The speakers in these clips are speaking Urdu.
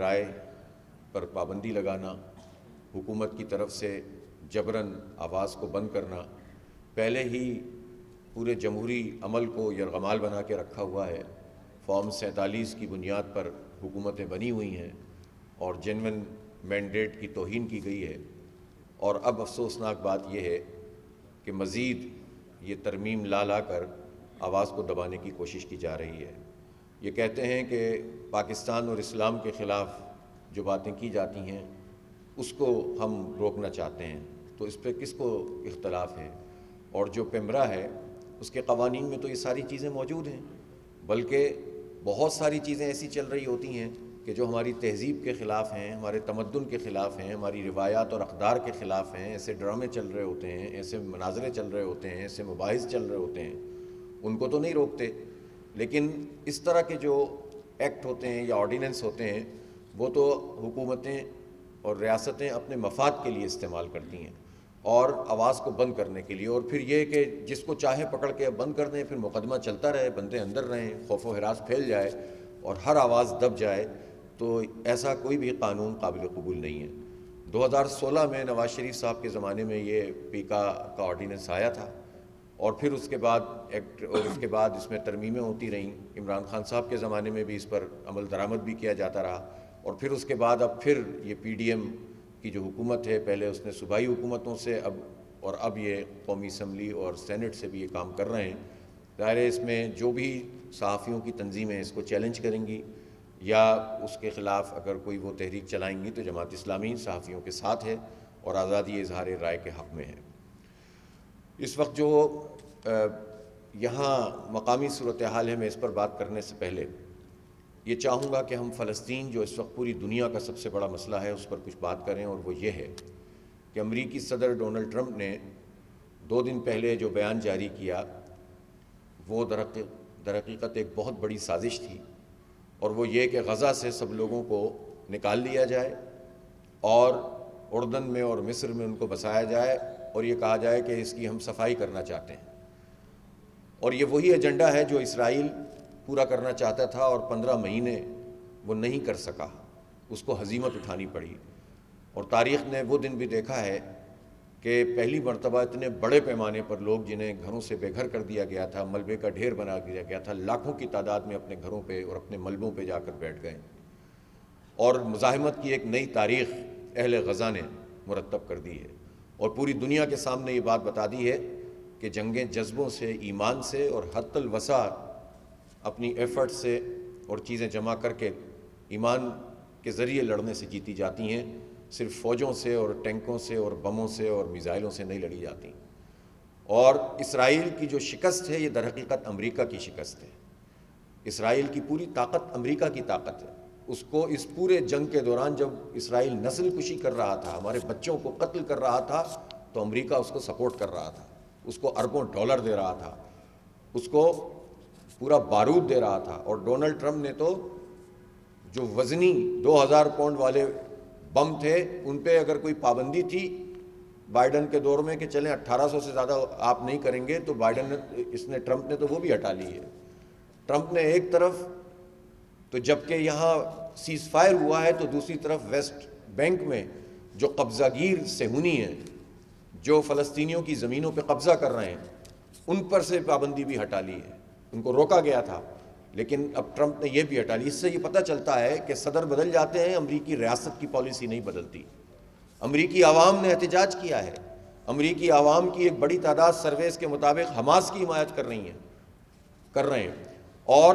رائے پر پابندی لگانا، حکومت کی طرف سے جبراً آواز کو بند کرنا، پہلے ہی پورے جمہوری عمل کو یرغمال بنا کے رکھا ہوا ہے۔ فارم 47 کی بنیاد پر حکومتیں بنی ہوئی ہیں اور جینوئن مینڈیٹ کی توہین کی گئی ہے، اور اب افسوسناک بات یہ ہے کہ مزید یہ ترمیم لا کر آواز کو دبانے کی کوشش کی جا رہی ہے۔ یہ کہتے ہیں کہ پاکستان اور اسلام کے خلاف جو باتیں کی جاتی ہیں اس کو ہم روکنا چاہتے ہیں، تو اس پہ کس کو اختلاف ہے؟ اور جو پیمرا ہے اس کے قوانین میں تو یہ ساری چیزیں موجود ہیں، بلکہ بہت ساری چیزیں ایسی چل رہی ہوتی ہیں کہ جو ہماری تہذیب کے خلاف ہیں، ہمارے تمدن کے خلاف ہیں، ہماری روایات اور اقدار کے خلاف ہیں۔ ایسے ڈرامے چل رہے ہوتے ہیں، ایسے مناظرے چل رہے ہوتے ہیں، ایسے مباحث چل رہے ہوتے ہیں، ان کو تو نہیں روکتے، لیکن اس طرح کے جو ایکٹ ہوتے ہیں یا آرڈیننس ہوتے ہیں وہ تو حکومتیں اور ریاستیں اپنے مفاد کے لیے استعمال کرتی ہیں، اور آواز کو بند کرنے کے لیے، اور پھر یہ کہ جس کو چاہے پکڑ کے بند کر دیں، پھر مقدمہ چلتا رہے، بندے اندر رہیں، خوف و ہراس پھیل جائے اور ہر آواز دب جائے، تو ایسا کوئی بھی قانون قابل قبول نہیں ہے۔ 2016 میں نواز شریف صاحب کے زمانے میں یہ پیکا کا آرڈیننس آیا تھا، اور پھر اس کے بعد ایکٹ، اور اس کے بعد اس میں ترمیمیں ہوتی رہیں۔ عمران خان صاحب کے زمانے میں بھی اس پر عمل درآمد بھی کیا جاتا رہا، اور پھر اس کے بعد اب پھر یہ پی ڈی ایم کی جو حکومت ہے، پہلے اس نے صوبائی حکومتوں سے اب یہ قومی اسمبلی اور سینٹ سے بھی یہ کام کر رہے ہیں۔ ظاہر ہے اس میں جو بھی صحافیوں کی تنظیمیں اس کو چیلنج کریں گی یا اس کے خلاف اگر کوئی وہ تحریک چلائیں گی، تو جماعت اسلامی صحافیوں کے ساتھ ہے اور آزادی اظہار رائے کے حق میں ہے۔ اس وقت جو یہاں مقامی صورتحال ہے، میں اس پر بات کرنے سے پہلے یہ چاہوں گا کہ ہم فلسطین، جو اس وقت پوری دنیا کا سب سے بڑا مسئلہ ہے، اس پر کچھ بات کریں، اور وہ یہ ہے کہ امریکی صدر ڈونلڈ ٹرمپ نے 2 دن پہلے جو بیان جاری کیا وہ در حقیقت ایک بہت بڑی سازش تھی، اور وہ یہ کہ غزہ سے سب لوگوں کو نکال لیا جائے اور اردن میں اور مصر میں ان کو بسایا جائے، اور یہ کہا جائے کہ اس کی ہم صفائی کرنا چاہتے ہیں۔ اور یہ وہی ایجنڈا ہے جو اسرائیل پورا کرنا چاہتا تھا، اور 15 مہینے وہ نہیں کر سکا، اس کو ہزیمت اٹھانی پڑی۔ اور تاریخ نے وہ دن بھی دیکھا ہے کہ پہلی مرتبہ اتنے بڑے پیمانے پر لوگ جنہیں گھروں سے بے گھر کر دیا گیا تھا، ملبے کا ڈھیر بنا دیا گیا تھا، لاکھوں کی تعداد میں اپنے گھروں پہ اور اپنے ملبوں پہ جا کر بیٹھ گئے، اور مزاحمت کی ایک نئی تاریخ اہل غزہ نے مرتب کر دی ہے، اور پوری دنیا کے سامنے یہ بات بتا دی ہے کہ جنگیں جذبوں سے، ایمان سے اور حد الوسع اپنی ایفرٹ سے اور چیزیں جمع کر کے ایمان کے ذریعے لڑنے سے جیتی جاتی ہیں، صرف فوجوں سے اور ٹینکوں سے اور بموں سے اور میزائلوں سے نہیں لڑی جاتی۔ اور اسرائیل کی جو شکست ہے یہ در حقیقت امریکہ کی شکست ہے۔ اسرائیل کی پوری طاقت امریکہ کی طاقت ہے۔ اس کو اس پورے جنگ کے دوران جب اسرائیل نسل کشی کر رہا تھا، ہمارے بچوں کو قتل کر رہا تھا، تو امریکہ اس کو سپورٹ کر رہا تھا، اس کو اربوں ڈالر دے رہا تھا، اس کو پورا بارود دے رہا تھا۔ اور ڈونلڈ ٹرمپ نے تو جو وزنی 2000 پاؤنڈ والے بم تھے ان پہ اگر کوئی پابندی تھی بائیڈن کے دور میں کہ چلیں 1800 سے زیادہ آپ نہیں کریں گے، تو ٹرمپ نے تو وہ بھی ہٹا لی ہے۔ ٹرمپ نے ایک طرف تو جبکہ یہاں سیز فائر ہوا ہے، تو دوسری طرف ویسٹ بینک میں جو قبضہ گیر صہیونی ہیں، جو فلسطینیوں کی زمینوں پہ قبضہ کر رہے ہیں، ان پر سے پابندی بھی ہٹا لی ہے۔ ان کو روکا گیا تھا، لیکن اب ٹرمپ نے یہ بھی ہٹا لی۔ اس سے یہ پتہ چلتا ہے کہ صدر بدل جاتے ہیں، امریکی ریاست کی پالیسی نہیں بدلتی۔ امریکی عوام نے احتجاج کیا ہے، امریکی عوام کی ایک بڑی تعداد سرویز کے مطابق حماس کی حمایت کر رہے ہیں، اور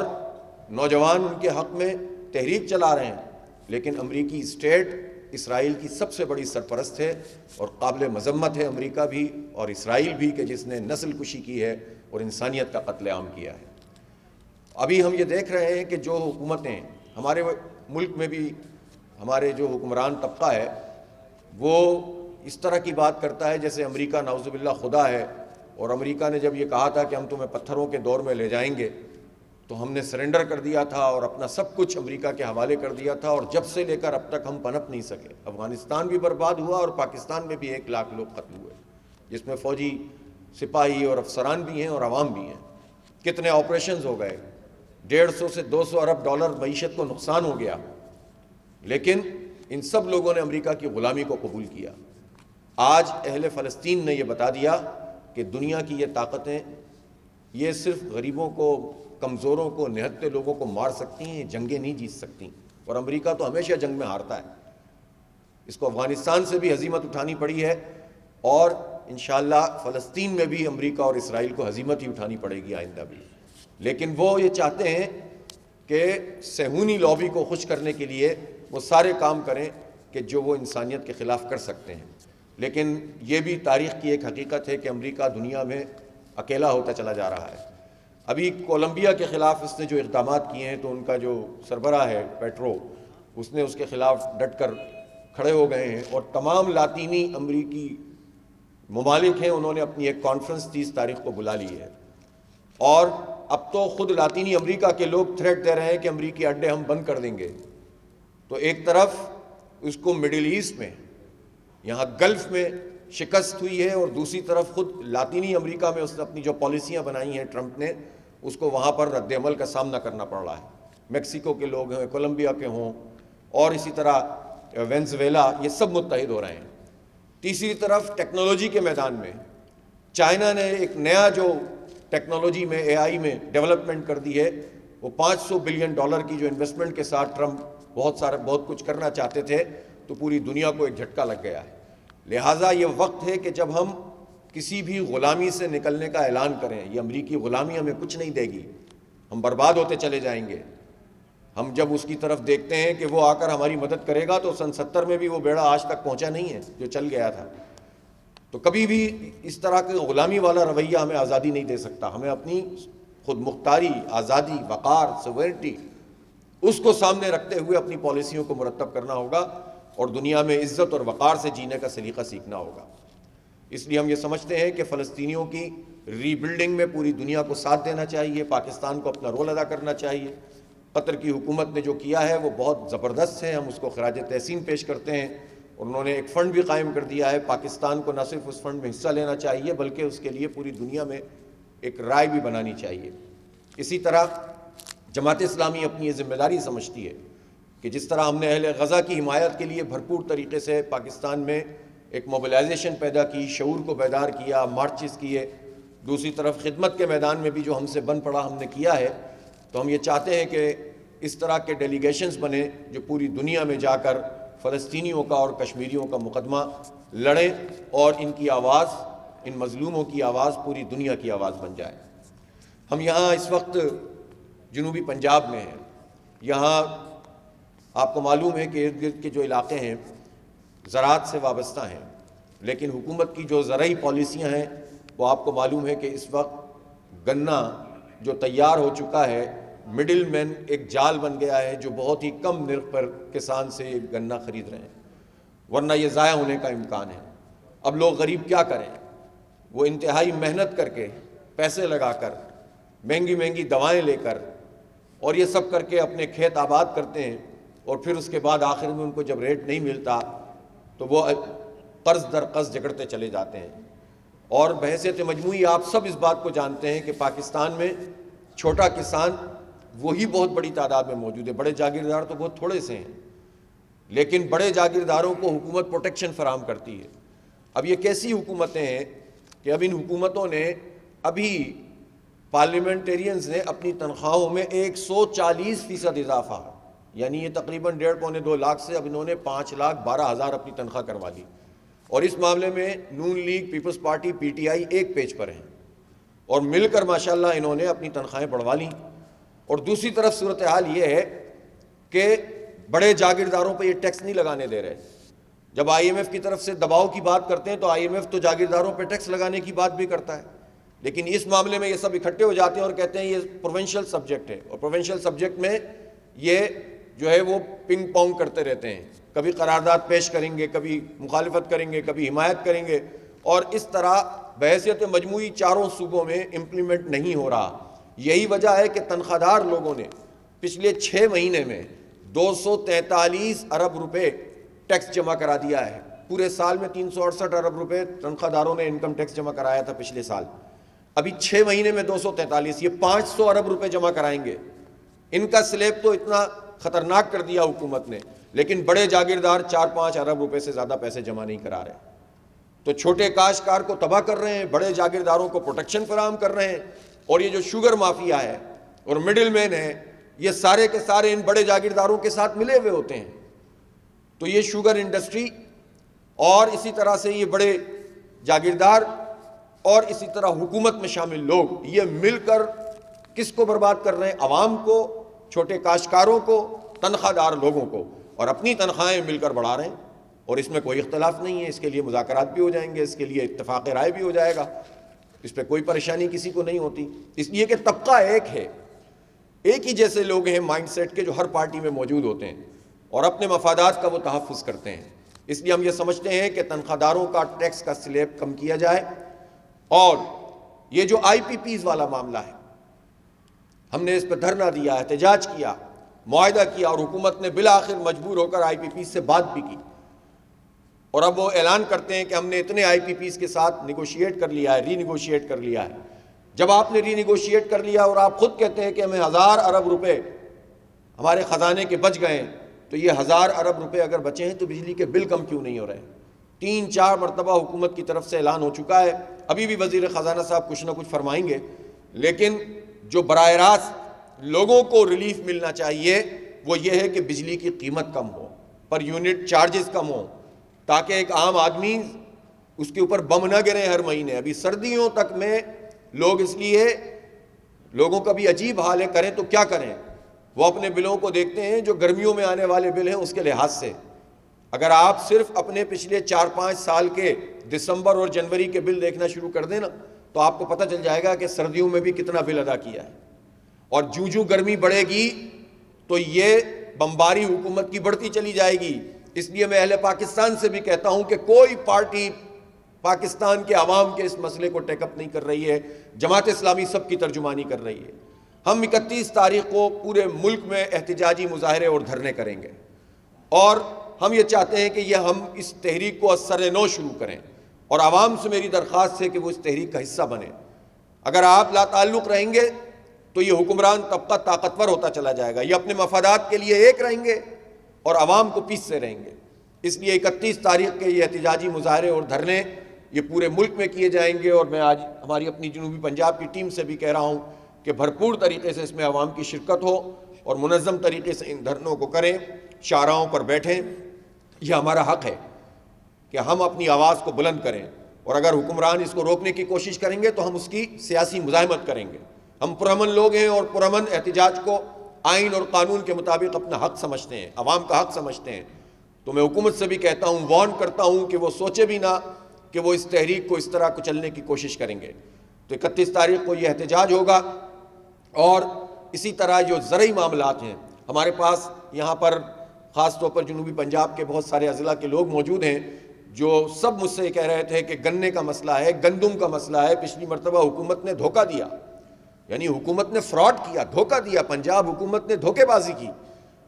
نوجوان ان کے حق میں تحریک چلا رہے ہیں، لیکن امریکی اسٹیٹ اسرائیل کی سب سے بڑی سرپرست ہے، اور قابل مذمت ہے امریکہ بھی اور اسرائیل بھی کہ جس نے نسل کشی کی ہے اور انسانیت کا قتل عام کیا ہے۔ ابھی ہم یہ دیکھ رہے ہیں کہ جو حکومتیں ہمارے ملک میں بھی، ہمارے جو حکمران طبقہ ہے وہ اس طرح کی بات کرتا ہے جیسے امریکہ نعوذ باللہ خدا ہے، اور امریکہ نے جب یہ کہا تھا کہ ہم تمہیں پتھروں کے دور میں لے جائیں گے تو ہم نے سرنڈر کر دیا تھا اور اپنا سب کچھ امریکہ کے حوالے کر دیا تھا، اور جب سے لے کر اب تک ہم پنپ نہیں سکے۔ افغانستان بھی برباد ہوا اور پاکستان میں بھی 1 لاکھ لوگ قتل ہوئے، جس میں فوجی، سپاہی اور افسران بھی ہیں اور عوام بھی ہیں۔ کتنے آپریشنز ہو گئے، 150 سے 200 ارب ڈالر معیشت کو نقصان ہو گیا، لیکن ان سب لوگوں نے امریکہ کی غلامی کو قبول کیا۔ آج اہل فلسطین نے یہ بتا دیا کہ دنیا کی یہ طاقتیں یہ صرف غریبوں کو، کمزوروں کو، نہتے لوگوں کو مار سکتی ہیں، جنگیں نہیں جیت سکتی، اور امریکہ تو ہمیشہ جنگ میں ہارتا ہے۔ اس کو افغانستان سے بھی ہزیمت اٹھانی پڑی ہے، اور انشاءاللہ فلسطین میں بھی امریکہ اور اسرائیل کو ہزیمت ہی اٹھانی پڑے گی آئندہ بھی۔ لیکن وہ یہ چاہتے ہیں کہ صہیونی لابی کو خوش کرنے کے لیے وہ سارے کام کریں کہ جو وہ انسانیت کے خلاف کر سکتے ہیں۔ لیکن یہ بھی تاریخ کی ایک حقیقت ہے کہ امریکہ دنیا میں اکیلا ہوتا چلا جا رہا ہے۔ ابھی کولمبیا کے خلاف اس نے جو اقدامات کیے ہیں تو ان کا جو سربراہ ہے پیٹرو، اس نے اس کے خلاف ڈٹ کر کھڑے ہو گئے ہیں، اور تمام لاطینی امریکی ممالک ہیں انہوں نے اپنی ایک کانفرنس 30 تاریخ کو بلا لی ہے، اور اب تو خود لاطینی امریکہ کے لوگ تھریٹ دے رہے ہیں کہ امریکی اڈے ہم بند کر دیں گے۔ تو ایک طرف اس کو مڈل ایسٹ میں، یہاں گلف میں شکست ہوئی ہے، اور دوسری طرف خود لاطینی امریکہ میں اس نے اپنی جو پالیسیاں بنائی ہیں ٹرمپ نے، اس کو وہاں پر رد عمل کا سامنا کرنا پڑ رہا ہے۔ میکسیکو کے لوگ ہیں، کولمبیا کے ہوں، اور اسی طرح وینزویلا، یہ سب متحد ہو رہے ہیں۔ تیسری طرف ٹیکنالوجی کے میدان میں چائنا نے ایک نیا جو ٹیکنالوجی میں AI میں ڈیولپمنٹ کر دی ہے، وہ $500 بلین کی جو انویسٹمنٹ کے ساتھ ٹرمپ بہت کچھ کرنا چاہتے تھے، تو پوری دنیا کو ایک جھٹکا لگ گیا ہے۔ لہٰذا یہ وقت ہے کہ جب ہم کسی بھی غلامی سے نکلنے کا اعلان کریں، یہ امریکی غلامی ہمیں کچھ نہیں دے گی، ہم برباد ہوتے چلے جائیں گے۔ ہم جب اس کی طرف دیکھتے ہیں کہ وہ آ کر ہماری مدد کرے گا، تو سن 70 میں بھی وہ بیڑا آج تک پہنچا نہیں ہے جو چل گیا تھا۔ تو کبھی بھی اس طرح کے غلامی والا رویہ ہمیں آزادی نہیں دے سکتا۔ ہمیں اپنی خود مختاری، آزادی، وقار، سوورنٹی، اس کو سامنے رکھتے ہوئے اپنی پالیسیوں کو مرتب کرنا ہوگا، اور دنیا میں عزت اور وقار سے جینے کا سلیقہ سیکھنا ہوگا۔ اس لیے ہم یہ سمجھتے ہیں کہ فلسطینیوں کی ری بلڈنگ میں پوری دنیا کو ساتھ دینا چاہیے، پاکستان کو اپنا رول ادا کرنا چاہیے۔ قطر کی حکومت نے جو کیا ہے وہ بہت زبردست ہے، ہم اس کو خراج تحسین پیش کرتے ہیں، اور انہوں نے ایک فنڈ بھی قائم کر دیا ہے۔ پاکستان کو نہ صرف اس فنڈ میں حصہ لینا چاہیے بلکہ اس کے لیے پوری دنیا میں ایک رائے بھی بنانی چاہیے۔ اسی طرح جماعت اسلامی اپنی یہ ذمہ داری سمجھتی ہے کہ جس طرح ہم نے اہل غزہ کی حمایت کے لیے بھرپور طریقے سے پاکستان میں ایک موبلائزیشن پیدا کی، شعور کو بیدار کیا، مارچز کیے، دوسری طرف خدمت کے میدان میں بھی جو ہم سے بن پڑا ہم نے کیا ہے، تو ہم یہ چاہتے ہیں کہ اس طرح کے ڈیلیگیشنز بنے جو پوری دنیا میں جا کر فلسطینیوں کا اور کشمیریوں کا مقدمہ لڑیں، اور ان کی آواز، ان مظلوموں کی آواز پوری دنیا کی آواز بن جائے۔ ہم یہاں اس وقت جنوبی پنجاب میں ہیں، یہاں آپ کو معلوم ہے کہ ارد گرد کے جو علاقے ہیں زراعت سے وابستہ ہیں، لیکن حکومت کی جو زرعی پالیسیاں ہیں وہ آپ کو معلوم ہے کہ اس وقت گنا جو تیار ہو چکا ہے، مڈل مین ایک جال بن گیا ہے جو بہت ہی کم نرخ پر کسان سے گنا خرید رہے ہیں، ورنہ یہ ضائع ہونے کا امکان ہے۔ اب لوگ غریب کیا کریں؟ وہ انتہائی محنت کر کے، پیسے لگا کر، مہنگی مہنگی دوائیں لے کر، اور یہ سب کر کے اپنے کھیت آباد کرتے ہیں، اور پھر اس کے بعد آخر میں ان کو جب ریٹ نہیں ملتا تو وہ قرض در قرض جگڑتے چلے جاتے ہیں۔ اور بحیثیت مجموعی آپ سب اس بات کو جانتے ہیں کہ پاکستان میں چھوٹا کسان وہی بہت بڑی تعداد میں موجود ہے، بڑے جاگیردار تو بہت تھوڑے سے ہیں، لیکن بڑے جاگیرداروں کو حکومت پروٹیکشن فراہم کرتی ہے۔ اب یہ کیسی حکومتیں ہیں کہ اب ان حکومتوں نے ابھی پارلیمنٹیرینز نے اپنی تنخواہوں میں 140% اضافہ، یعنی یہ تقریباً 1.5-2 لاکھ سے اب انہوں نے 5,12,000 اپنی تنخواہ کروا لی، اور اس معاملے میں نون لیگ، پیپلز پارٹی، PTI ایک پیج پر ہیں، اور مل کر ماشاءاللہ انہوں نے اپنی تنخواہیں بڑھوا لیں۔ اور دوسری طرف صورتحال یہ ہے کہ بڑے جاگیرداروں پہ یہ ٹیکس نہیں لگانے دے رہے۔ جب IMF کی طرف سے دباؤ کی بات کرتے ہیں تو IMF تو جاگیرداروں پہ ٹیکس لگانے کی بات بھی کرتا ہے، لیکن اس معاملے میں یہ سب اکٹھے ہو جاتے ہیں اور کہتے ہیں یہ پروونشل سبجیکٹ ہے، اور پروونشل سبجیکٹ میں یہ جو ہے وہ پنگ پونگ کرتے رہتے ہیں، کبھی قرارداد پیش کریں گے، کبھی مخالفت کریں گے، کبھی حمایت کریں گے، اور اس طرح بحیثیت مجموعی چاروں صوبوں میں امپلیمنٹ نہیں ہو رہا۔ یہی وجہ ہے کہ تنخواہ دار لوگوں نے پچھلے 6 مہینے میں 243 ارب روپے ٹیکس جمع کرا دیا ہے۔ پورے سال میں 368 ارب روپے تنخواہ داروں نے انکم ٹیکس جمع کرایا تھا پچھلے سال، ابھی 6 مہینے میں 243، یہ 500 ارب روپے جمع کرائیں گے۔ ان کا سلیب تو اتنا خطرناک کر دیا حکومت نے لیکن بڑے جاگیردار 4-5 ارب روپے سے زیادہ پیسے جمع نہیں کرا رہے. تو چھوٹے کاشتکار کو تباہ کر رہے ہیں, بڑے جاگیرداروں کو پروٹیکشن فراہم کر رہے ہیں, اور یہ جو شوگر مافیا ہے اور مڈل مین ہے, یہ سارے کے سارے ان بڑے جاگیرداروں کے ساتھ ملے ہوئے ہوتے ہیں. تو یہ شوگر انڈسٹری اور اسی طرح سے یہ بڑے جاگیردار اور اسی طرح حکومت میں شامل لوگ یہ مل کر کس کو برباد کر رہے ہیں؟ عوام کو, چھوٹے کاشتکاروں کو, تنخواہ دار لوگوں کو, اور اپنی تنخواہیں مل کر بڑھا رہے ہیں. اور اس میں کوئی اختلاف نہیں ہے, اس کے لیے مذاکرات بھی ہو جائیں گے, اس کے لیے اتفاق رائے بھی ہو جائے گا, اس پہ کوئی پریشانی کسی کو نہیں ہوتی. اس لیے کہ طبقہ ایک ہے, ایک ہی جیسے لوگ ہیں مائنڈ سیٹ کے جو ہر پارٹی میں موجود ہوتے ہیں اور اپنے مفادات کا وہ تحفظ کرتے ہیں. اس لیے ہم یہ سمجھتے ہیں کہ تنخواہ داروں کا ٹیکس کا سلیب کم کیا جائے, اور یہ جو آئی پی پیز والا معاملہ ہے, ہم نے اس پہ دھرنا دیا, احتجاج کیا, معاہدہ کیا, اور حکومت نے بالآخر مجبور ہو کر آئی پی پیز سے بات بھی کی, اور اب وہ اعلان کرتے ہیں کہ ہم نے اتنے آئی پی پیز کے ساتھ نیگوشیٹ کر لیا ہے, ری نیگوشیٹ کر لیا ہے. جب آپ نے ری نیگوشیٹ کر لیا اور آپ خود کہتے ہیں کہ ہمیں 1000 ارب روپے ہمارے خزانے کے بچ گئے ہیں, تو یہ 1000 ارب روپے اگر بچے ہیں تو بجلی کے بل کم کیوں نہیں ہو رہے؟ 3-4 مرتبہ حکومت کی طرف سے اعلان ہو چکا ہے, ابھی بھی وزیر خزانہ صاحب کچھ نہ کچھ فرمائیں گے, لیکن جو براہ راست لوگوں کو ریلیف ملنا چاہیے وہ یہ ہے کہ بجلی کی قیمت کم ہو, پر یونٹ چارجز کم ہوں, تاکہ ایک عام آدمی اس کے اوپر بم نہ گرے ہر مہینے. ابھی سردیوں تک میں لوگ, اس لیے لوگوں کا بھی عجیب حال ہے, کریں تو کیا کریں؟ وہ اپنے بلوں کو دیکھتے ہیں جو گرمیوں میں آنے والے بل ہیں اس کے لحاظ سے. اگر آپ صرف اپنے پچھلے 4-5 سال کے دسمبر اور جنوری کے بل دیکھنا شروع کر دیں نا, تو آپ کو پتہ چل جائے گا کہ سردیوں میں بھی کتنا بل ادا کیا ہے. اور جوں گرمی بڑھے گی تو یہ بمباری حکومت کی بڑھتی چلی جائے گی. اس لیے میں اہل پاکستان سے بھی کہتا ہوں کہ کوئی پارٹی پاکستان کے عوام کے اس مسئلے کو ٹیک اپ نہیں کر رہی ہے. جماعت اسلامی سب کی ترجمانی کر رہی ہے. ہم 31 تاریخ کو پورے ملک میں احتجاجی مظاہرے اور دھرنے کریں گے, اور ہم یہ چاہتے ہیں کہ یہ ہم اس تحریک کو از سر نو شروع کریں, اور عوام سے میری درخواست ہے کہ وہ اس تحریک کا حصہ بنیں. اگر آپ لا تعلق رہیں گے تو یہ حکمران طبقہ طاقتور ہوتا چلا جائے گا, یہ اپنے مفادات کے لیے ایک رہیں گے اور عوام کو پیچھے رہیں گے. اس لیے 31 تاریخ کے یہ احتجاجی مظاہرے اور دھرنے یہ پورے ملک میں کیے جائیں گے, اور میں آج ہماری اپنی جنوبی پنجاب کی ٹیم سے بھی کہہ رہا ہوں کہ بھرپور طریقے سے اس میں عوام کی شرکت ہو اور منظم طریقے سے ان دھرنوں کو کریں, شاہراہوں پر بیٹھیں. یہ ہمارا حق ہے کہ ہم اپنی آواز کو بلند کریں, اور اگر حکمران اس کو روکنے کی کوشش کریں گے تو ہم اس کی سیاسی مزاحمت کریں گے. ہم پرامن لوگ ہیں اور پرامن احتجاج کو آئین اور قانون کے مطابق اپنا حق سمجھتے ہیں, عوام کا حق سمجھتے ہیں. تو میں حکومت سے بھی کہتا ہوں, وارن کرتا ہوں کہ وہ سوچے بھی نہ کہ وہ اس تحریک کو اس طرح کچلنے کی کوشش کریں گے. تو 31 تاریخ کو یہ احتجاج ہوگا. اور اسی طرح جو زرعی معاملات ہیں, ہمارے پاس یہاں پر خاص طور پر جنوبی پنجاب کے بہت سارے اضلاع کے لوگ موجود ہیں جو سب مجھ سے یہ کہہ رہے تھے کہ گنے کا مسئلہ ہے, گندم کا مسئلہ ہے, پچھلی مرتبہ حکومت نے دھوکہ دیا, یعنی حکومت نے فراڈ کیا, دھوکہ دیا, پنجاب حکومت نے دھوکے بازی کی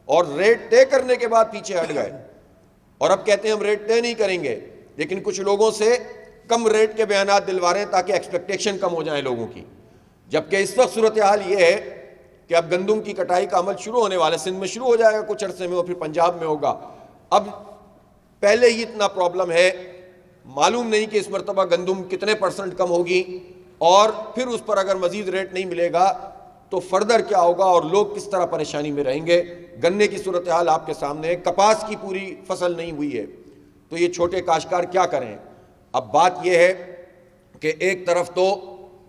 اور ریٹ طے کرنے کے بعد پیچھے ہٹ گئے, اور اب کہتے ہیں ہم ریٹ طے نہیں کریں گے, لیکن کچھ لوگوں سے کم ریٹ کے بیانات دلوا رہے ہیں تاکہ ایکسپیکٹیشن کم ہو جائیں لوگوں کی. جبکہ اس وقت صورتحال یہ ہے کہ اب گندم کی کٹائی کا عمل شروع ہونے والا ہے, سندھ میں شروع ہو جائے گا کچھ عرصے میں, اور پھر پنجاب میں ہوگا. اب پہلے ہی اتنا پرابلم ہے, معلوم نہیں کہ اس مرتبہ گندم کتنے % کم ہوگی, اور پھر اس پر اگر مزید ریٹ نہیں ملے گا تو فردر کیا ہوگا اور لوگ کس طرح پریشانی میں رہیں گے. گنے کی صورتحال آپ کے سامنے ہے, کپاس کی پوری فصل نہیں ہوئی ہے, تو یہ چھوٹے کاشتکار کیا کریں. اب بات یہ ہے کہ ایک طرف تو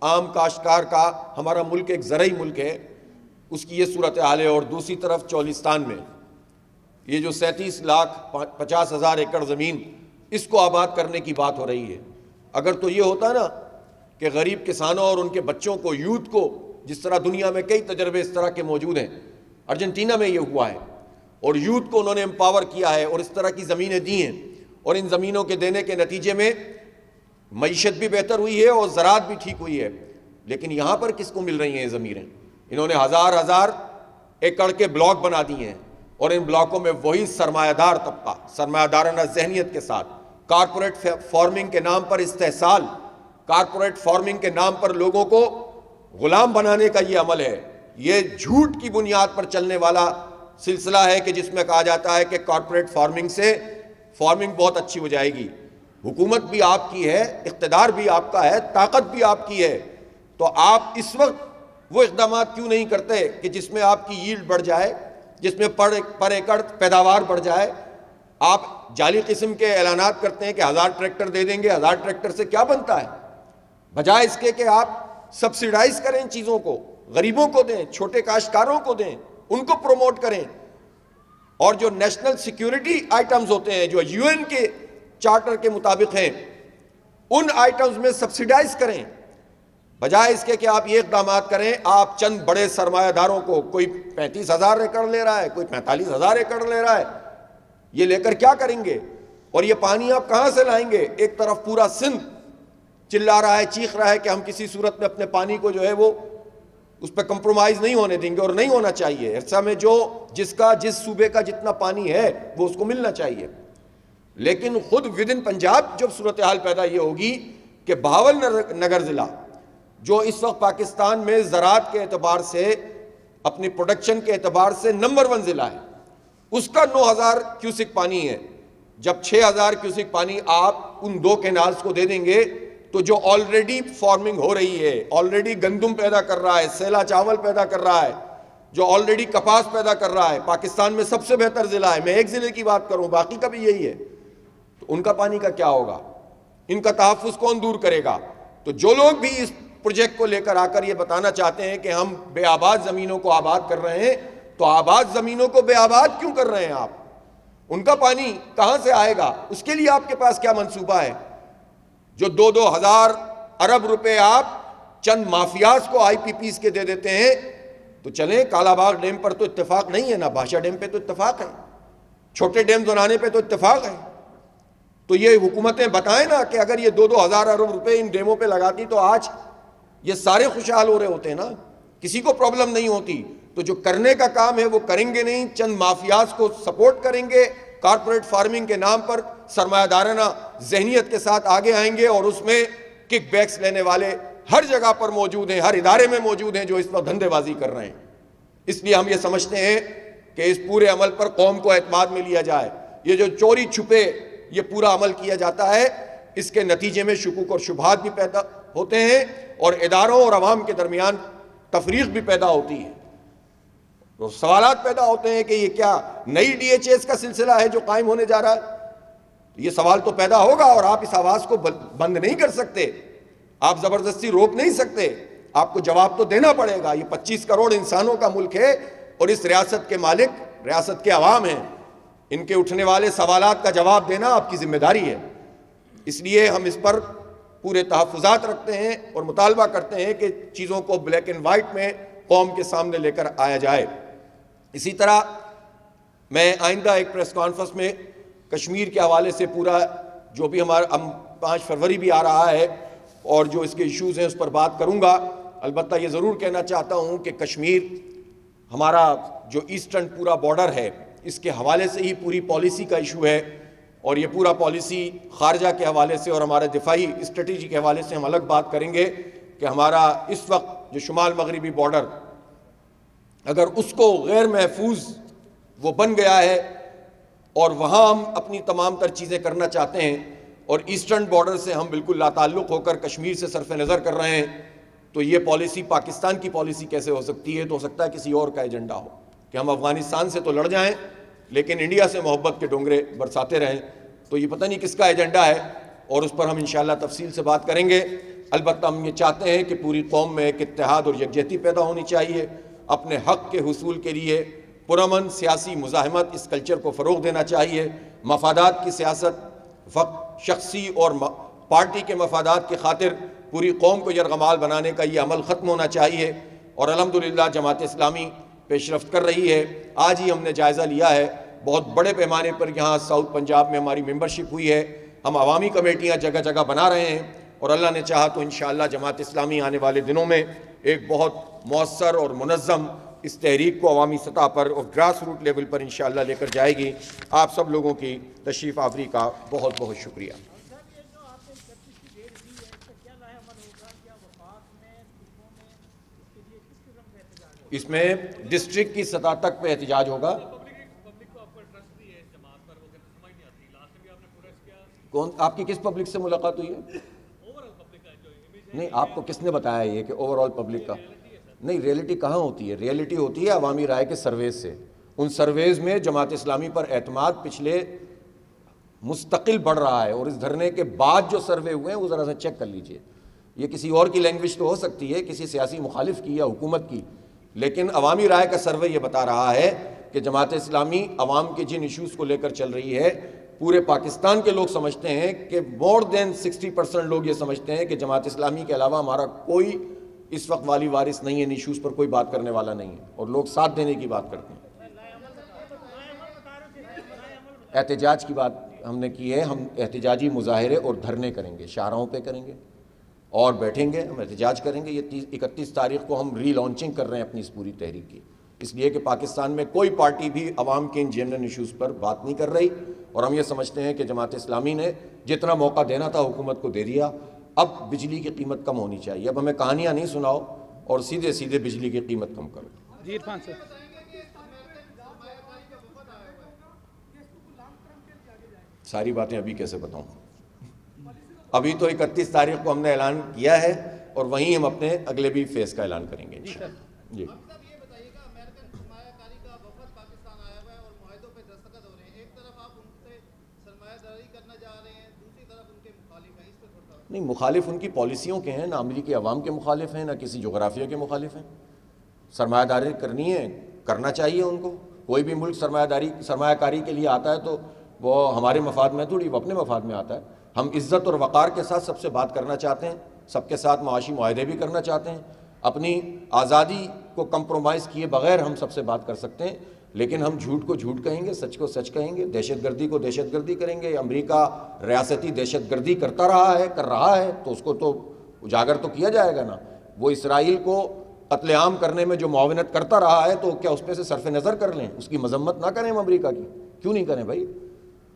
عام کاشتکار کا, ہمارا ملک ایک زرعی ملک ہے, اس کی یہ صورتحال ہے, اور دوسری طرف چولستان میں یہ جو 37,50,000 ایکڑ زمین اس کو آباد کرنے کی بات ہو رہی ہے. اگر تو یہ ہوتا نا کہ غریب کسانوں اور ان کے بچوں کو, یوتھ کو, جس طرح دنیا میں کئی تجربے اس طرح کے موجود ہیں, ارجنٹینا میں یہ ہوا ہے, اور یوتھ کو انہوں نے امپاور کیا ہے اور اس طرح کی زمینیں دی ہیں, اور ان زمینوں کے دینے کے نتیجے میں معیشت بھی بہتر ہوئی ہے اور زراعت بھی ٹھیک ہوئی ہے. لیکن یہاں پر کس کو مل رہی ہیں یہ زمینیں؟ انہوں نے 1000 ایکڑ کے بلاک بنا دیے ہیں, اور ان بلاکوں میں وہی سرمایہ دار طبقہ, سرمایہ دارانہ ذہنیت کے ساتھ, کارپوریٹ فارمنگ کے نام پر استحصال, کارپوریٹ فارمنگ کے نام پر لوگوں کو غلام بنانے کا یہ عمل ہے. یہ جھوٹ کی بنیاد پر چلنے والا سلسلہ ہے کہ جس میں کہا جاتا ہے کہ کارپوریٹ فارمنگ سے فارمنگ بہت اچھی ہو جائے گی. حکومت بھی آپ کی ہے, اقتدار بھی آپ کا ہے, طاقت بھی آپ کی ہے, تو آپ اس وقت وہ اقدامات کیوں نہیں کرتے کہ جس میں آپ کی ییلڈ بڑھ جائے, جس میں پر ایکڑ پیداوار بڑھ جائے. آپ جعلی قسم کے اعلانات کرتے ہیں کہ 1000 ٹریکٹر دے دیں گے. 1000 ٹریکٹر سے کیا بنتا ہے؟ بجائے اس کے کہ آپ سبسیڈائز کریں چیزوں کو, غریبوں کو دیں, چھوٹے کاشتکاروں کو دیں, ان کو پروموٹ کریں. اور جو نیشنل سیکیورٹی آئٹمز ہوتے ہیں جو یو این کے چارٹر کے مطابق ہیں, ان آئٹمز میں سبسیڈائز کریں. بجائے اس کے کہ آپ یہ اقدامات کریں, آپ چند بڑے سرمایہ داروں کو, کوئی 35,000 ایکڑ لے رہا ہے, کوئی 45,000 ایکڑ لے رہا ہے, یہ لے کر کیا کریں گے؟ اور یہ پانی آپ کہاں سے لائیں گے؟ ایک طرف پورا سندھ چلا رہا ہے, چیخ رہا ہے کہ ہم کسی صورت میں اپنے پانی کو جو ہے وہ اس پہ کمپرومائز نہیں ہونے دیں گے, اور نہیں ہونا چاہیے. عرصہ میں جس صوبے کا جتنا پانی ہے وہ اس کو ملنا چاہیے. لیکن خود ودن پنجاب جب صورتحال پیدا یہ ہوگی کہ بہاول نگر ضلع جو اس وقت پاکستان میں زراعت کے اعتبار سے, اپنی پروڈکشن کے اعتبار سے نمبر 1 ضلع ہے, اس کا 9,000 کیوسک پانی ہے. جب 6,000 کیوسک پانی آپ ان 2 کینالز کو دے دیں گے تو جو آلریڈی فارمنگ ہو رہی ہے, آلریڈی گندم پیدا کر رہا ہے, سیلا چاول پیدا کر رہا ہے, جو آلریڈی کپاس پیدا کر رہا ہے, پاکستان میں سب سے بہتر ضلع ہے, میں ایک ضلع کی بات کروں, باقی کا بھی یہی ہے, تو ان کا پانی کا کیا ہوگا؟ ان کا تحفظ کون دور کرے گا؟ تو جو لوگ بھی اس پروجیکٹ کو لے کر آ کر یہ بتانا چاہتے ہیں کہ ہم بے آباد زمینوں کو آباد کر رہے ہیں, تو آباد زمینوں کو بے آباد کیوں کر رہے ہیں آپ؟ ان کا پانی کہاں سے آئے گا؟ اس کے لیے آپ کے پاس کیا منصوبہ ہے؟ جو 2,000 ارب روپے آپ چند مافیاز کو آئی پی پیز کے دے دیتے ہیں, تو چلیں کالا باغ ڈیم پر تو اتفاق نہیں ہے نا, بھاشا ڈیم پہ تو اتفاق ہے, چھوٹے ڈیم بنانے پہ تو اتفاق ہے. تو یہ حکومتیں بتائیں نا کہ اگر یہ 2,000 ارب روپے ان ڈیموں پہ لگاتی تو آج یہ سارے خوشحال ہو رہے ہوتے ہیں نا, کسی کو پرابلم نہیں ہوتی. تو جو کرنے کا کام ہے وہ کریں گے نہیں, چند مافیاز کو سپورٹ کریں گے, کارپوریٹ فارمنگ کے نام پر سرمایہ دارانہ ذہنیت کے ساتھ آگے آئیں گے, اور اس میں کک بیکس لینے والے ہر جگہ پر موجود ہیں, ہر ادارے میں موجود ہیں جو اس وقت دھندے بازی کر رہے ہیں. اس لیے ہم یہ سمجھتے ہیں کہ اس پورے عمل پر قوم کو اعتماد میں لیا جائے. یہ جو چوری چھپے یہ پورا عمل کیا جاتا ہے, اس کے نتیجے میں شکوک اور شبہات بھی پیدا ہوتے ہیں, اور اداروں اور عوام کے درمیان تفریق بھی پیدا ہوتی ہے. تو سوالات پیدا ہوتے ہیں کہ یہ کیا نئی ڈی ایچ ایس کا سلسلہ ہے جو قائم ہونے جا رہا ہے؟ یہ سوال تو پیدا ہوگا, اور آپ اس آواز کو بند نہیں کر سکتے, آپ زبردستی روک نہیں سکتے, آپ کو جواب تو دینا پڑے گا. یہ 25 کروڑ انسانوں کا ملک ہے, اور اس ریاست کے مالک ریاست کے عوام ہیں. ان کے اٹھنے والے سوالات کا جواب دینا آپ کی ذمہ داری ہے. اس لیے ہم اس پر پورے تحفظات رکھتے ہیں اور مطالبہ کرتے ہیں کہ چیزوں کو بلیک اینڈ وائٹ میں قوم کے سامنے لے کر آیا جائے. اسی طرح میں آئندہ ایک پریس کانفرنس میں کشمیر کے حوالے سے پورا جو بھی ہمارا 5 فروری بھی آ رہا ہے اور جو اس کے ایشوز ہیں اس پر بات کروں گا. البتہ یہ ضرور کہنا چاہتا ہوں کہ کشمیر ہمارا جو ایسٹرن پورا بارڈر ہے اس کے حوالے سے ہی پوری پالیسی کا ایشو ہے, اور یہ پورا پالیسی خارجہ کے حوالے سے اور ہمارے دفاعی اسٹریٹجی کے حوالے سے ہم الگ بات کریں گے کہ ہمارا اس وقت جو شمال مغربی بارڈر اگر اس کو غیر محفوظ وہ بن گیا ہے اور وہاں ہم اپنی تمام تر چیزیں کرنا چاہتے ہیں, اور ایسٹرن بارڈر سے ہم بالکل لا تعلق ہو کر کشمیر سے صرف نظر کر رہے ہیں, تو یہ پالیسی پاکستان کی پالیسی کیسے ہو سکتی ہے؟ تو ہو سکتا ہے کسی اور کا ایجنڈا ہو کہ ہم افغانستان سے تو لڑ جائیں لیکن انڈیا سے محبت کے ڈونگرے برساتے رہیں. تو یہ پتہ نہیں کس کا ایجنڈا ہے, اور اس پر ہم انشاءاللہ تفصیل سے بات کریں گے. البتہ ہم یہ چاہتے ہیں کہ پوری قوم میں ایک اتحاد اور یکجہتی پیدا ہونی چاہیے. اپنے حق کے حصول کے لیے پرامن سیاسی مزاحمت اس کلچر کو فروغ دینا چاہیے. مفادات کی سیاست فقط شخصی اور پارٹی کے مفادات کی خاطر پوری قوم کو یرغمال بنانے کا یہ عمل ختم ہونا چاہیے. اور الحمدللہ جماعت اسلامی پیش رفت کر رہی ہے. آج ہی ہم نے جائزہ لیا ہے, بہت بڑے پیمانے پر یہاں ساؤتھ پنجاب میں ہماری ممبرشپ ہوئی ہے. ہم عوامی کمیٹیاں جگہ جگہ بنا رہے ہیں, اور اللہ نے چاہا تو انشاءاللہ جماعت اسلامی آنے والے دنوں میں ایک بہت مؤثر اور منظم اس تحریک کو عوامی سطح پر اور گراس روٹ لیول پر انشاءاللہ لے کر جائے گی. آپ سب لوگوں کی تشریف آوری کا بہت بہت شکریہ. اس میں ڈسٹرکٹ کی سطح تک پہ احتجاج ہوگا. کون آپ کی کس پبلک سے ملاقات ہوئی ہے؟ نہیں, آپ کو کس نے بتایا یہ کہ اوور آل پبلک کا؟ نہیں, ریئلٹی کہاں ہوتی ہے؟ ریئلٹی ہوتی ہے عوامی رائے کے سرویز سے. ان سرویز میں جماعت اسلامی پر اعتماد پچھلے مستقل بڑھ رہا ہے, اور اس دھرنے کے بعد جو سروے ہوئے ہیں وہ ذرا سا چیک کر لیجئے. یہ کسی اور کی لینگویج تو ہو سکتی ہے, کسی سیاسی مخالف کی یا حکومت کی, لیکن عوامی رائے کا سروے یہ بتا رہا ہے کہ جماعت اسلامی عوام کے جن ایشوز کو لے کر چل رہی ہے, پورے پاکستان کے لوگ سمجھتے ہیں کہ مور دین 60% لوگ یہ سمجھتے ہیں کہ جماعت اسلامی کے علاوہ ہمارا کوئی اس وقت والی وارث نہیں ہے, ان ایشوز پر کوئی بات کرنے والا نہیں ہے, اور لوگ ساتھ دینے کی بات کرتے ہیں. احتجاج کی بات ہم نے کی ہے, ہم احتجاجی مظاہرے اور دھرنے کریں گے, شاہراہوں پہ کریں گے اور بیٹھیں گے, ہم احتجاج کریں گے. یہ 31 تاریخ کو ہم ری لانچنگ کر رہے ہیں اپنی اس پوری تحریک کی, اس لیے کہ پاکستان میں کوئی پارٹی بھی عوام کے ان جنرل ایشوز پر بات نہیں کر رہی, اور ہم یہ سمجھتے ہیں کہ جماعت اسلامی نے جتنا موقع دینا تھا حکومت کو دے دیا. اب بجلی کی قیمت کم ہونی چاہیے, اب ہمیں کہانیاں نہیں سناؤ اور سیدھے سیدھے بجلی کی قیمت کم کرو. جی عرفان صاحب, ساری باتیں ابھی کیسے بتاؤں؟ ابھی تو 31 تاریخ کو ہم نے اعلان کیا ہے, اور وہیں ہم اپنے اگلے بھی فیز کا اعلان کریں گے انشاءاللہ. جی یہ بتائیے گا, امریکن سرمایہ کاری کا وفد پاکستان آیا ہوا ہے اور معاہدوں پہ دستخط ہو رہے ہیں, ایک طرف آپ ان سے سرمایہ داری کرنا چاہ رہے ہیں, دوسری طرف ان کے مخالف ہیں, اس پہ تھوڑا نہیں, مخالف ان کی پالیسیوں کے ہیں, نہ امریکی عوام کے مخالف ہیں, نہ کسی جغرافیہ کے مخالف ہیں. سرمایہ داری کرنی ہے, کرنا چاہیے ان کو. کوئی بھی ملک سرمایہ کاری کے لیے آتا ہے تو وہ ہمارے مفاد میں تھوڑی, وہ اپنے مفاد میں آتا ہے. ہم عزت اور وقار کے ساتھ سب سے بات کرنا چاہتے ہیں, سب کے ساتھ معاشی معاہدے بھی کرنا چاہتے ہیں. اپنی آزادی کو کمپرومائز کیے بغیر ہم سب سے بات کر سکتے ہیں, لیکن ہم جھوٹ کو جھوٹ کہیں گے, سچ کو سچ کہیں گے, دہشت گردی کو دہشت گردی کریں گے. امریکہ ریاستی دہشت گردی کرتا رہا ہے, کر رہا ہے, تو اس کو تو اجاگر تو کیا جائے گا نا. وہ اسرائیل کو قتل عام کرنے میں جو معاونت کرتا رہا ہے, تو کیا اس پہ سے صرف نظر کر لیں, اس کی مذمت نہ کریں ہم امریکہ کی؟ کیوں نہیں کریں بھائی؟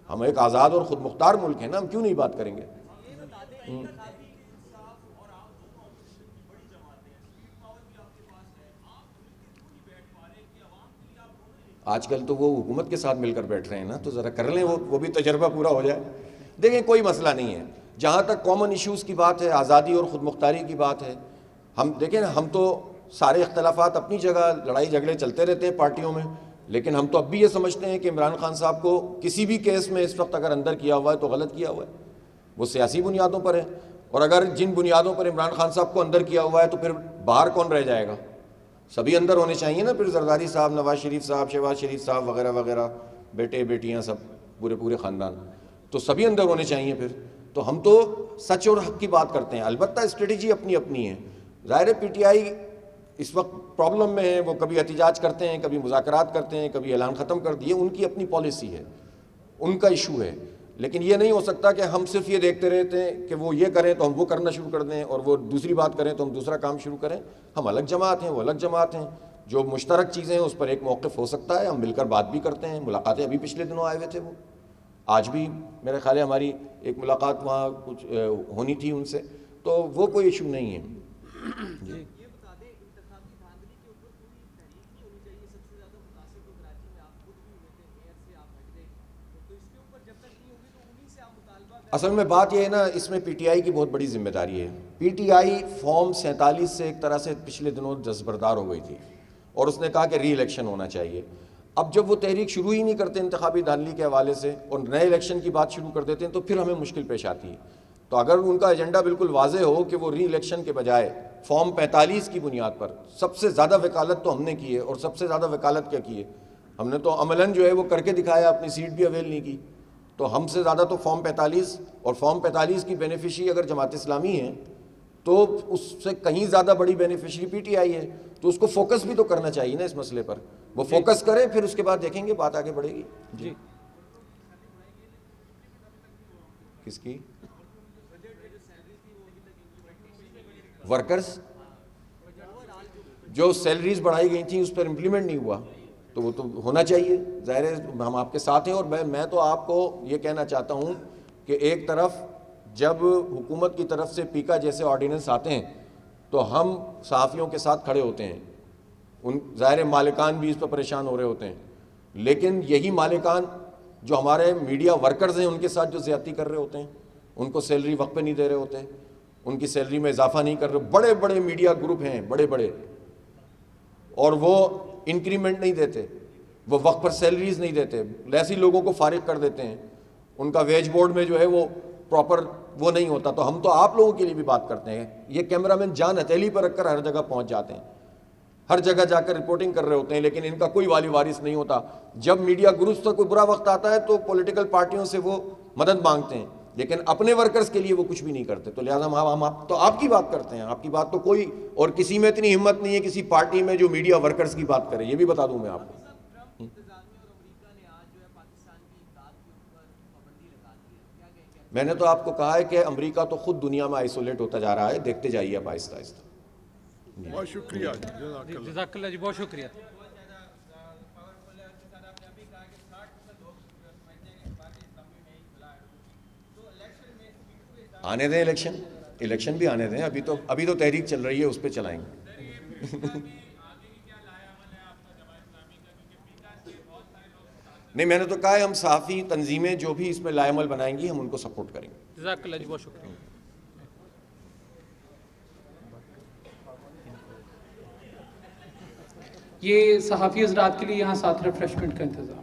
ہم ایک آزاد اور خود مختار ملک ہیں نا, ہم کیوں نہیں بات کریں گے؟ آج کل تو وہ حکومت کے ساتھ مل کر بیٹھ رہے ہیں نا, تو ذرا کر لیں, وہ بھی تجربہ پورا ہو جائے. دیکھیں, کوئی مسئلہ نہیں ہے. جہاں تک کامن ایشوز کی بات ہے, آزادی اور خود مختاری کی بات ہے, ہم دیکھیں نا, ہم تو سارے اختلافات اپنی جگہ, لڑائی جھگڑے چلتے رہتے ہیں پارٹیوں میں, لیکن ہم تو اب بھی یہ سمجھتے ہیں کہ عمران خان صاحب کو کسی بھی کیس میں اس وقت اگر اندر کیا ہوا ہے تو غلط کیا ہوا ہے. وہ سیاسی بنیادوں پر ہے, اور اگر جن بنیادوں پر عمران خان صاحب کو اندر کیا ہوا ہے تو پھر باہر کون رہ جائے گا؟ سبھی اندر ہونے چاہیے نا. پھر زرداری صاحب, نواز شریف صاحب, شہباز شریف صاحب وغیرہ وغیرہ, بیٹے بیٹیاں سب, پورے خاندان, تو سبھی اندر ہونے چاہیے پھر. تو ہم تو سچ اور حق کی بات کرتے ہیں. البتہ اسٹریٹجی اپنی اپنی ہے. ظاہر ہے پی ٹی آئی اس وقت پرابلم میں ہے, وہ کبھی احتجاج کرتے ہیں, کبھی مذاکرات کرتے ہیں, کبھی اعلان ختم کر دیے, ان کی اپنی پالیسی ہے, ان کا ایشو ہے. لیکن یہ نہیں ہو سکتا کہ ہم صرف یہ دیکھتے رہتے ہیں کہ وہ یہ کریں تو ہم وہ کرنا شروع کر دیں, اور وہ دوسری بات کریں تو ہم دوسرا کام شروع کریں. ہم الگ جماعت ہیں, وہ الگ جماعت ہیں. جو مشترک چیزیں ہیں اس پر ایک موقف ہو سکتا ہے, ہم مل کر بات بھی کرتے ہیں. ملاقاتیں ابھی پچھلے دنوں آئے ہوئے تھے, وہ آج بھی میرے خیال ہے ہماری ایک ملاقات وہاں کچھ ہونی تھی ان سے, تو وہ کوئی ایشو نہیں ہے. جی اصل میں بات یہ ہے نا, اس میں پی ٹی آئی کی بہت بڑی ذمہ داری ہے. پی ٹی آئی فارم 47 سے ایک طرح سے پچھلے دنوں دستبردار ہو گئی تھی, اور اس نے کہا کہ ری الیکشن ہونا چاہیے. اب جب وہ تحریک شروع ہی نہیں کرتے انتخابی دھاندلی کے حوالے سے, اور نئے الیکشن کی بات شروع کر دیتے ہیں, تو پھر ہمیں مشکل پیش آتی ہے. تو اگر ان کا ایجنڈا بالکل واضح ہو کہ وہ ری الیکشن کے بجائے فارم 45 کی بنیاد پر, سب سے زیادہ وکالت تو ہم نے کی ہے, اور سب سے زیادہ وکالت کیا کی ہے ہم نے, تو عملاً جو ہے وہ کر کے دکھایا, اپنی سیٹ بھی اویل نہیں کی. تو ہم سے زیادہ تو فارم 45, اور فارم 45 کی بینیفیشری اگر جماعت اسلامی ہے تو اس سے کہیں زیادہ بڑی بینیفیشری پی ٹی آئی ہے. تو اس کو فوکس بھی تو کرنا چاہیے نا اس مسئلے پر. وہ فوکس کرے, پھر اس کے بعد دیکھیں گے بات آگے بڑھے گی. جی کس کی؟ ورکرز جو سیلریز بڑھائی گئی تھیں اس پر امپلیمنٹ نہیں ہوا, تو وہ تو ہونا چاہیے. ظاہر ہے ہم آپ کے ساتھ ہیں, اور میں تو آپ کو یہ کہنا چاہتا ہوں کہ ایک طرف جب حکومت کی طرف سے پیکا جیسے آرڈیننس آتے ہیں تو ہم صحافیوں کے ساتھ کھڑے ہوتے ہیں, ظاہر مالکان بھی اس پر پریشان ہو رہے ہوتے ہیں، لیکن یہی مالکان جو ہمارے میڈیا ورکرز ہیں ان کے ساتھ جو زیادتی کر رہے ہوتے ہیں، ان کو سیلری وقت پہ نہیں دے رہے ہوتے، ان کی سیلری میں اضافہ نہیں کر رہے، بڑے بڑے میڈیا گروپ ہیں بڑے بڑے، اور وہ انکریمنٹ نہیں دیتے، وہ وقت پر سیلریز نہیں دیتے، ایسی لوگوں کو فارغ کر دیتے ہیں، ان کا ویج بورڈ میں جو ہے وہ پراپر وہ نہیں ہوتا۔ تو ہم تو آپ لوگوں کے لیے بھی بات کرتے ہیں، یہ کیمرہ مین جان ہتھیلی پر رکھ کر ہر جگہ پہنچ جاتے ہیں، ہر جگہ جا کر رپورٹنگ کر رہے ہوتے ہیں، لیکن ان کا کوئی والی وارث نہیں ہوتا۔ جب میڈیا گروپس پر کوئی برا وقت آتا ہے تو پولیٹیکل پارٹیوں سے وہ مدد مانگتے ہیں، لیکن اپنے ورکرز کے لیے وہ کچھ بھی نہیں کرتے۔ تو لہٰذا ہم تو آپ کی بات کرتے ہیں، آپ کی بات تو کوئی اور کسی میں اتنی ہمت نہیں ہے کسی پارٹی میں جو میڈیا ورکرز کی بات کرے، یہ بھی بتا دوں میں آپ کو۔ میں نے تو آپ کو کہا ہے کہ امریکہ تو خود دنیا میں آئسولیٹ ہوتا جا رہا ہے، دیکھتے جائیے آپ آہستہ آہستہ۔ بہت شکریہ، جزاک اللہ جی، بہت شکریہ۔ آنے دیں الیکشن بھی آنے دیں، ابھی تو تحریک چل رہی ہے، اس پہ چلائیں گے۔ نہیں، میں نے تو کہا ہے ہم صحافی تنظیمیں جو بھی اس میں لائے عمل بنائیں گی ہم ان کو سپورٹ کریں گے۔ جزاک اللہ جی، بہت شکریہ۔ یہ صحافی حضرات کے لیے یہاں ساتھ ریفریشمنٹ کا انتظام۔